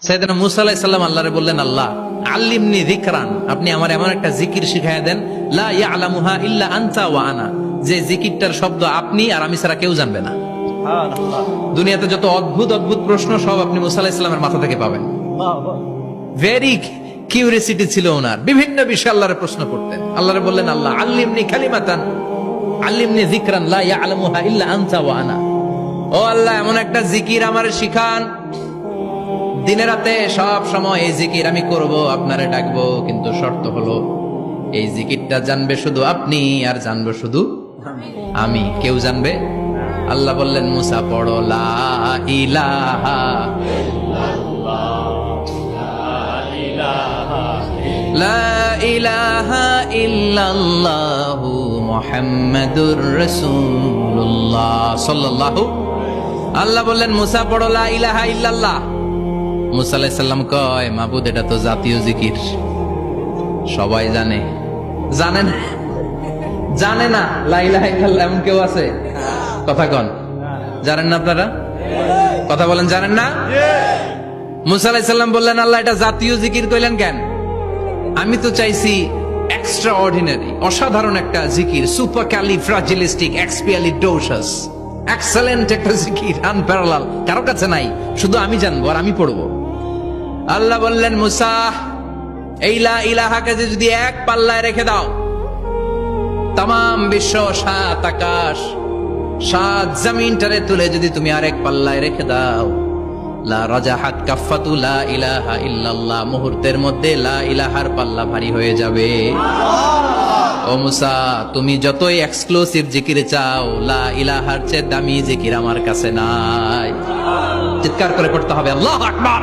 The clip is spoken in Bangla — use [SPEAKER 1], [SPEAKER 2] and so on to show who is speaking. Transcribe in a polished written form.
[SPEAKER 1] সাইয়েদনা মুসা আলাইহিস সালাম আল্লাহরে বললেন, আল্লাহ আল্লিমনি যিকরান, আপনি আমার এমন একটা জিকির শিখায়া দেন, লা ইয়ালামুহা ইল্লা আনতা ওয়া আনা, যে জিকিরটার শব্দ আপনি আর আমি ছাড়া কেউ জানবে না। দুনিয়াতে যত অদ্ভুত অদ্ভুত প্রশ্ন সব আপনি মুসা আলাইহিস সালামের মাথা থেকে পাবেন। ভেরি কিউরিয়াসিটি ছিল ওনার, বিভিন্ন বিষয়ে আল্লাহরে প্রশ্ন করতেন। আল্লাহরে বললেন, আল্লাহ আল্লিমনি কালিমাতান আল্লিমনি যিকরান লা ইয়ালামুহা ইল্লা আনতা ওয়া আনা, ও আল্লাহ এমন একটা জিকির আমারে শিখান, দিনে রাতে সব সময় এই জিকির আমি করব, আপনারে ডাকবো, কিন্তু শর্ত হলো এই জিকিরটা জানবে শুধু আপনি আর জানবো শুধু আমি, কেউ জানবে। আল্লাহ বললেন, মুসা পড়ো লা ইলাহা লা ইলাহা ইল্লাল্লাহু মুহাম্মাদুর রাসূলুল্লাহ সাল্লাল্লাহু। আল্লাহ বললেন, মুসা পড়ো লা ইলাহা ইল্লাল্লাহ। মুসা আলাইহিস সালাম কয়, মাবুদ এটা তো জাতীয় জিকির, সবাই জানে। জানে না, জানে না লা ইলাহা ইল্লাল্লাহ এমন কেউ আছে? কথা কন, জানেন না আপনারা? কথা বলেন, জানেন না? মুসা আলাইহিস সালাম বললেন, আল্লাহ এটা জাতীয় জিকির কইলেন কেন? আমি তো চাইছি এক্সট্রা অর্ডিনারি, অসাধারণ একটা জিকির, সুপার ক্যালিফ্রাজিলিস্টিক এক্সপিয়ালিডোসাস, এক্সেলেন্ট একটা জিকির, আনপ্যারালাল, কারো কাছে নাই, শুধু আমি জানবো আর আমি পড়বো। আল্লাহ বললেন, মুসা এই লা ইলাহাকে যদি এক পাল্লায় রেখে দাও, তামাম বিশ্ব, সাত আকাশ, সাত জমিনটারে তুলে যদি তুমি আরেক পাল্লায় রেখে দাও, লা রাজাহাত কাফাতু লা ইলাহা ইল্লাল্লাহ, মুহূর্তের মধ্যে লা ইলাহার পাল্লা ভারী হয়ে যাবে। ও মুসা, তুমি যতই এক্সক্লুসিভ জিকির চাও, লা ইলাহার চেয়ে দামি জিকির আমার কাছে নাই। চিৎকার করে পড়তে হবে আল্লাহু আকবার।